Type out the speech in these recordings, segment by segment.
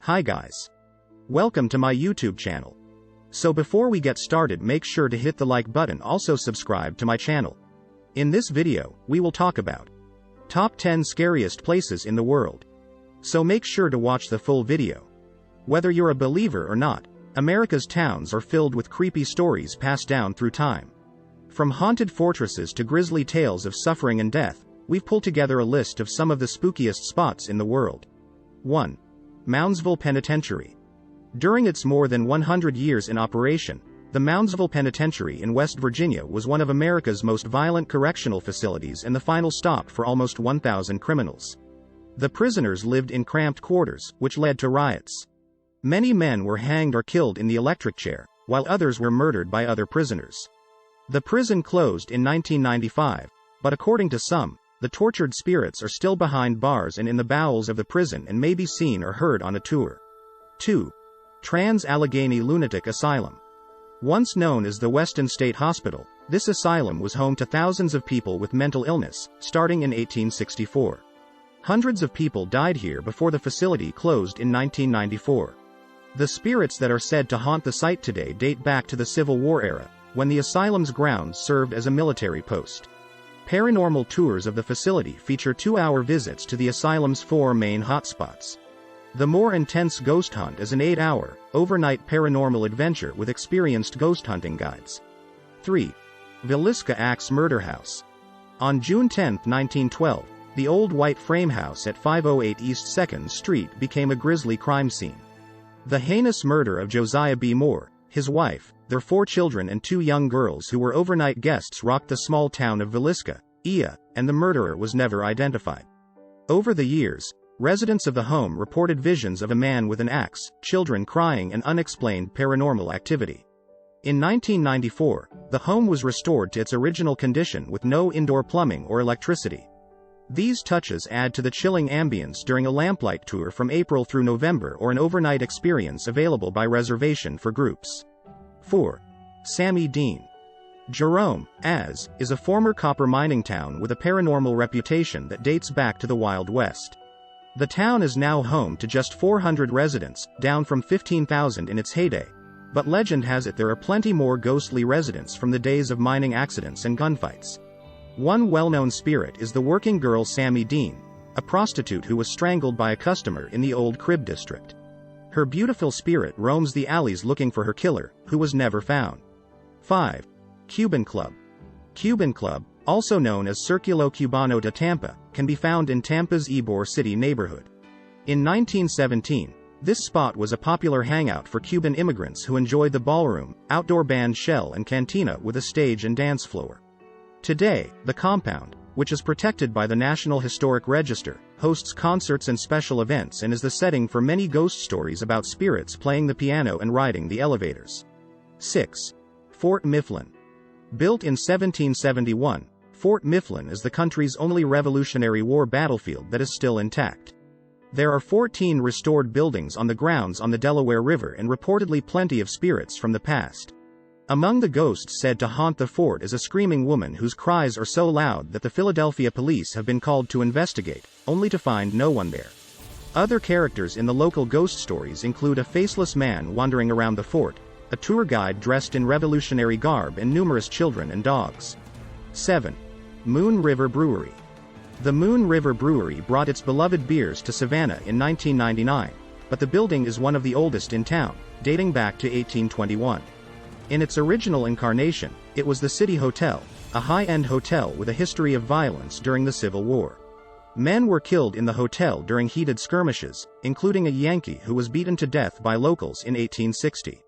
Hi guys. Welcome to my YouTube channel. So before we get started, make sure to hit the like button, also subscribe to my channel. In this video, we will talk about top 10 scariest places in the world. So make sure to watch the full video. Whether you're a believer or not, America's towns are filled with creepy stories passed down through time. From haunted fortresses to grisly tales of suffering and death, we've pulled together a list of some of the spookiest spots in the world. 1. Moundsville Penitentiary. During its more than 100 years in operation, the Moundsville Penitentiary in West Virginia was one of America's most violent correctional facilities and the final stop for almost 1,000 criminals. The prisoners lived in cramped quarters, which led to riots. Many men were hanged or killed in the electric chair, while others were murdered by other prisoners. The prison closed in 1995, but according to some, the tortured spirits are still behind bars and in the bowels of the prison and may be seen or heard on a tour. 2. Allegheny Lunatic Asylum. Once known as the Weston State Hospital, this asylum was home to thousands of people with mental illness, starting in 1864. Hundreds of people died here before the facility closed in 1994. The spirits that are said to haunt the site today date back to the Civil War era, when the asylum's grounds served as a military post. Paranormal tours of the facility feature 2-hour visits to the asylum's 4 main hotspots. The more intense ghost hunt is an 8-hour, overnight paranormal adventure with experienced ghost hunting guides. 3. Villisca Axe Murder House. On June 10, 1912, the old white frame house at 508 East 2nd Street became a grisly crime scene. The heinous murder of Josiah B. Moore, his wife, their 4 children and 2 young girls who were overnight guests rocked the small town of Villisca, IA, and the murderer was never identified. Over the years, residents of the home reported visions of a man with an axe, children crying and unexplained paranormal activity. In 1994, the home was restored to its original condition with no indoor plumbing or electricity. These touches add to the chilling ambience during a lamplight tour from April through November or an overnight experience available by reservation for groups. 4. Sammy Dean. Jerome, Az, is a former copper mining town with a paranormal reputation that dates back to the Wild West. The town is now home to just 400 residents, down from 15,000 in its heyday, but legend has it there are plenty more ghostly residents from the days of mining accidents and gunfights. One well-known spirit is the working girl Sammy Dean, a prostitute who was strangled by a customer in the Old Crib district. Her beautiful spirit roams the alleys looking for her killer, who was never found. 5. Cuban Club. Cuban Club, also known as Circulo Cubano de Tampa, can be found in Tampa's Ybor City neighborhood. In 1917, this spot was a popular hangout for Cuban immigrants who enjoyed the ballroom, outdoor band shell and cantina with a stage and dance floor. Today, the compound, which is protected by the National Historic Register, hosts concerts and special events and is the setting for many ghost stories about spirits playing the piano and riding the elevators. 6. Fort Mifflin. Built in 1771, Fort Mifflin is the country's only Revolutionary War battlefield that is still intact. There are 14 restored buildings on the grounds on the Delaware River and reportedly plenty of spirits from the past. Among the ghosts said to haunt the fort is a screaming woman whose cries are so loud that the Philadelphia police have been called to investigate, only to find no one there. Other characters in the local ghost stories include a faceless man wandering around the fort, a tour guide dressed in Revolutionary garb and numerous children and dogs. 7. Moon River Brewery. The Moon River Brewery brought its beloved beers to Savannah in 1999, but the building is one of the oldest in town, dating back to 1821. In its original incarnation, it was the City Hotel, a high-end hotel with a history of violence during the Civil War. Men were killed in the hotel during heated skirmishes, including a Yankee who was beaten to death by locals in 1860.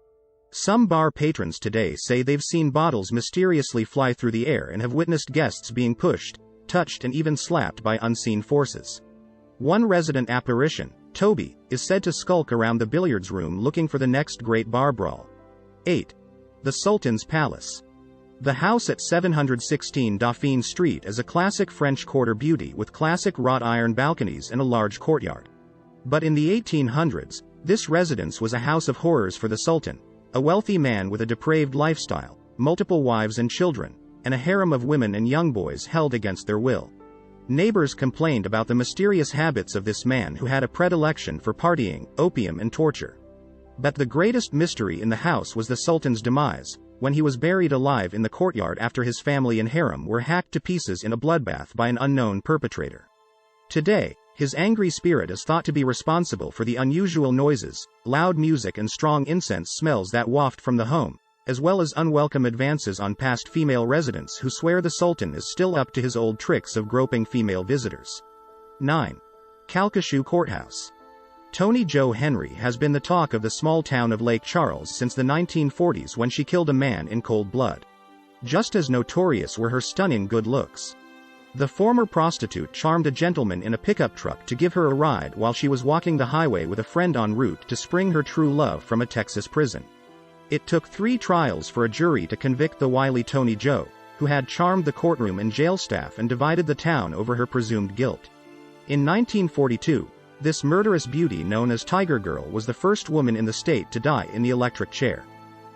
Some bar patrons today say they've seen bottles mysteriously fly through the air and have witnessed guests being pushed, touched and even slapped by unseen forces. One resident apparition, Toby, is said to skulk around the billiards room looking for the next great bar brawl. 8. The Sultans Palace. The house at 716 Dauphine Street is a classic French Quarter beauty with classic wrought iron balconies and a large courtyard. But in the 1800s, this residence was a house of horrors for the Sultan, a wealthy man with a depraved lifestyle, multiple wives and children, and a harem of women and young boys held against their will. Neighbors complained about the mysterious habits of this man who had a predilection for partying, opium and torture. But the greatest mystery in the house was the Sultan's demise, when he was buried alive in the courtyard after his family and harem were hacked to pieces in a bloodbath by an unknown perpetrator. Today, his angry spirit is thought to be responsible for the unusual noises, loud music and strong incense smells that waft from the home, as well as unwelcome advances on past female residents who swear the Sultan is still up to his old tricks of groping female visitors. 9. Calcasieu Courthouse. Toni Jo Henry has been the talk of the small town of Lake Charles since the 1940s when she killed a man in cold blood. Just as notorious were her stunning good looks. The former prostitute charmed a gentleman in a pickup truck to give her a ride while she was walking the highway with a friend en route to spring her true love from a Texas prison. It took 3 trials for a jury to convict the wily Toni Jo, who had charmed the courtroom and jail staff and divided the town over her presumed guilt. In 1942, this murderous beauty known as Tiger Girl was the first woman in the state to die in the electric chair.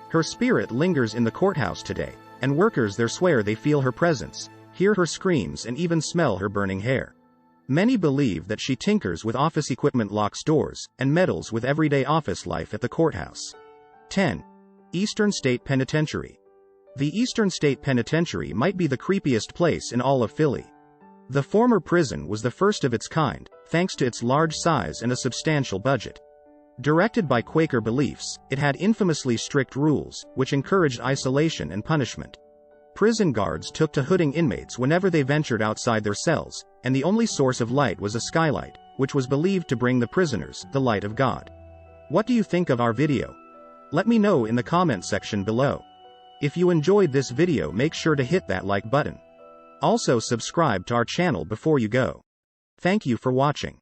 Her spirit lingers in the courthouse today, and workers there swear they feel her presence, hear her screams and even smell her burning hair. Many believe that she tinkers with office equipment, locks doors, and meddles with everyday office life at the courthouse. 10. Eastern State Penitentiary. The Eastern State Penitentiary might be the creepiest place in all of Philly. The former prison was the first of its kind, thanks to its large size and a substantial budget. Directed by Quaker beliefs, it had infamously strict rules, which encouraged isolation and punishment. Prison guards took to hooding inmates whenever they ventured outside their cells, and the only source of light was a skylight, which was believed to bring the prisoners the light of God. What do you think of our video? Let me know in the comment section below. If you enjoyed this video, make sure to hit that like button. Also subscribe to our channel before you go. Thank you for watching.